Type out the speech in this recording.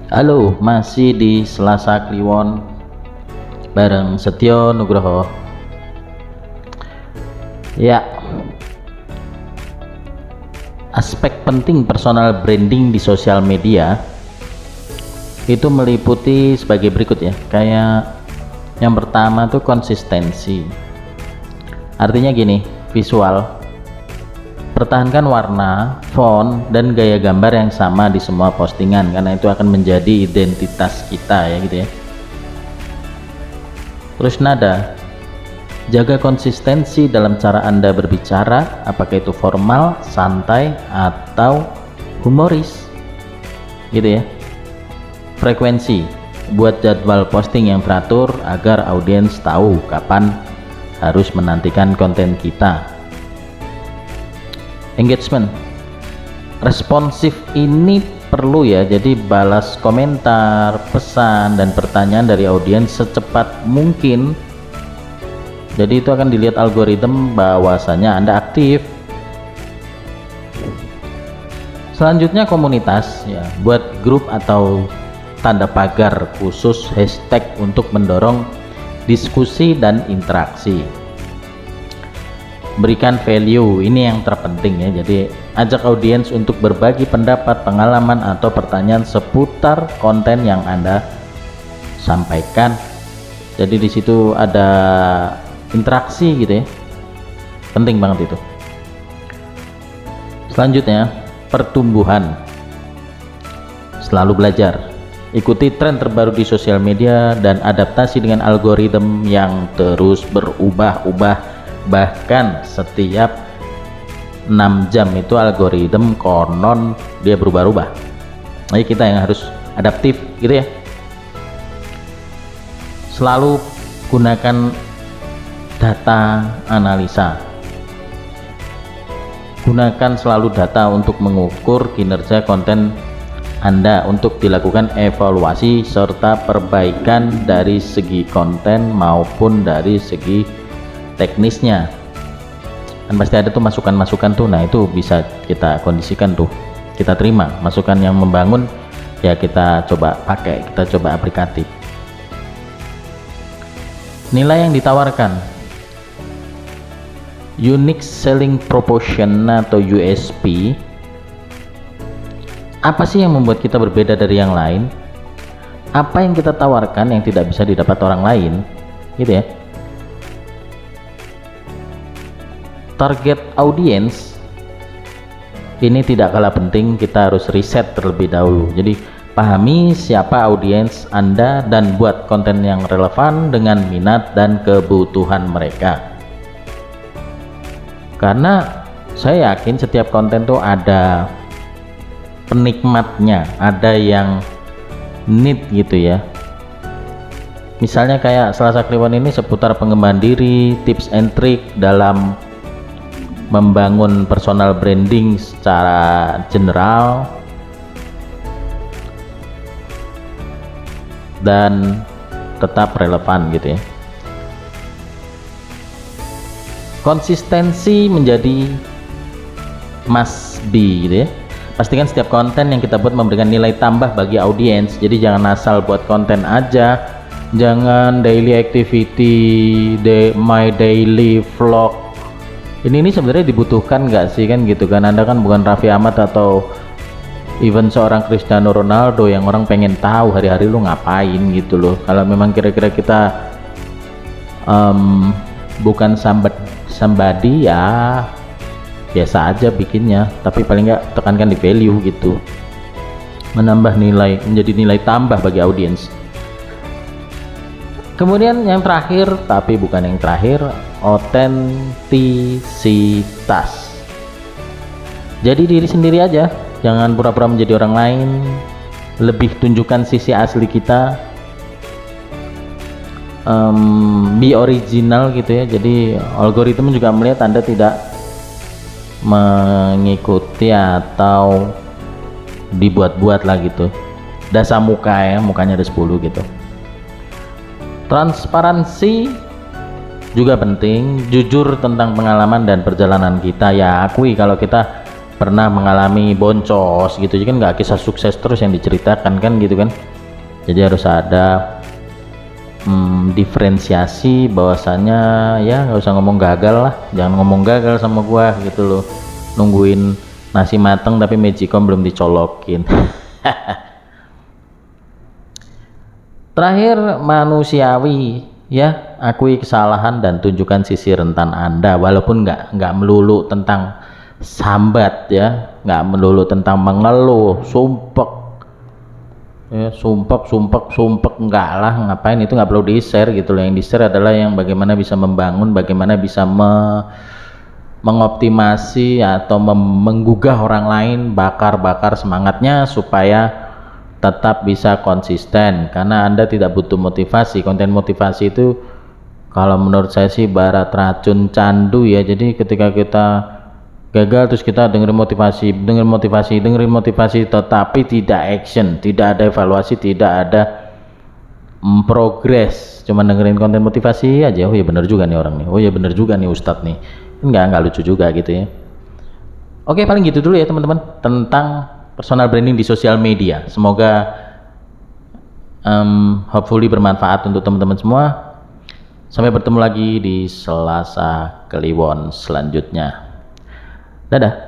Halo, masih di Selasa Kliwon bareng Setyo Nugroho. Ya, aspek penting personal branding di sosial media itu meliputi sebagai berikut ya. Kayak yang pertama tuh konsistensi. Artinya gini, visual. Pertahankan warna, font, dan gaya gambar yang sama di semua postingan karena itu akan menjadi identitas kita ya gitu ya. Terus nada, jaga konsistensi dalam cara Anda berbicara, apakah itu formal, santai, atau humoris gitu ya. Frekuensi, buat jadwal posting yang teratur agar audiens tahu kapan harus menantikan konten kita. Engagement, responsif ini perlu ya, jadi balas komentar, pesan, dan pertanyaan dari audiens secepat mungkin. Jadi itu akan dilihat algoritma bahwasanya Anda aktif. Selanjutnya komunitas ya, buat grup atau tanda pagar khusus hashtag untuk mendorong diskusi dan interaksi. Berikan value, ini yang terpenting ya, jadi ajak audiens untuk berbagi pendapat, pengalaman, atau pertanyaan seputar konten yang Anda sampaikan. Jadi di situ ada interaksi gitu ya, penting banget itu. Selanjutnya pertumbuhan, selalu belajar, ikuti tren terbaru di sosial media dan adaptasi dengan algoritma yang terus berubah-ubah. Bahkan setiap 6 jam itu algoritma konon dia berubah-ubah. Jadi kita yang harus adaptif gitu ya. Selalu gunakan data analisa. Gunakan selalu data untuk mengukur kinerja konten Anda untuk dilakukan evaluasi serta perbaikan dari segi konten maupun dari segi teknisnya. Dan pasti ada tuh masukan-masukan tuh, nah itu bisa kita kondisikan tuh, kita terima masukan yang membangun ya, kita coba pakai, kita coba aplikatif. Nilai yang ditawarkan, unique selling proposition atau USP. Apa sih yang membuat kita berbeda dari yang lain? Apa yang kita tawarkan yang tidak bisa didapat orang lain gitu ya. Target audience ini tidak kalah penting, kita harus riset terlebih dahulu. Jadi pahami siapa audiens Anda dan buat konten yang relevan dengan minat dan kebutuhan mereka. Karena saya yakin setiap konten tuh ada penikmatnya, ada yang need gitu ya. Misalnya kayak Selasa Kliwon ini seputar pengembangan diri, tips and trick dalam membangun personal branding secara general dan tetap relevan gitu ya. Konsistensi menjadi must be gitu ya. Pastikan setiap konten yang kita buat memberikan nilai tambah bagi audiens. Jadi jangan asal buat konten aja, jangan daily activity, my daily vlog. Ini sebenarnya dibutuhkan nggak sih kan gitu kan? Anda kan bukan Raffi Ahmad atau even seorang Cristiano Ronaldo yang orang pengen tahu hari-hari lu ngapain gitu loh. Kalau memang kira-kira kita bukan somebody ya biasa aja bikinnya, tapi paling nggak tekankan di value gitu, menambah nilai, menjadi nilai tambah bagi audiens. Kemudian yang terakhir tapi bukan yang terakhir, otentisitas. Jadi diri sendiri aja, jangan pura-pura menjadi orang lain, lebih tunjukkan sisi asli kita. Be original gitu ya. Jadi algoritma juga melihat Anda tidak mengikuti atau dibuat-buat lah gitu. Dasar muka ya, mukanya ada 10 gitu. Transparansi juga penting, jujur tentang pengalaman dan perjalanan kita. Ya akui kalau kita pernah mengalami boncos gitu, jadi kan nggak kisah sukses terus yang diceritakan kan gitu kan. Jadi harus ada diferensiasi bahwasannya ya nggak usah ngomong gagal lah, jangan ngomong gagal sama gua gitu loh, nungguin nasi mateng tapi magicom belum dicolokin. Terakhir, manusiawi ya, akui kesalahan dan tunjukkan sisi rentan Anda, walaupun nggak melulu tentang sambat ya, nggak melulu tentang mengeluh, sumpek ya, sumpek enggak lah, ngapain, itu nggak perlu di share gitu loh. Yang di share adalah yang bagaimana bisa membangun, bagaimana bisa mengoptimasi atau menggugah orang lain, bakar semangatnya supaya tetap bisa konsisten, karena Anda tidak butuh motivasi. Konten motivasi itu kalau menurut saya sih barat racun candu ya. Jadi ketika kita gagal terus kita dengerin motivasi tetapi tidak action, tidak ada evaluasi, tidak ada progres, cuma dengerin konten motivasi aja. Oh ya bener juga nih orang nih, oh ya bener juga nih Ustadz nih, nggak lucu juga gitu ya. Oke, paling gitu dulu ya teman-teman tentang personal branding di sosial media. Semoga hopefully bermanfaat untuk teman-teman semua. Sampai bertemu lagi di Selasa Kliwon selanjutnya. Dadah.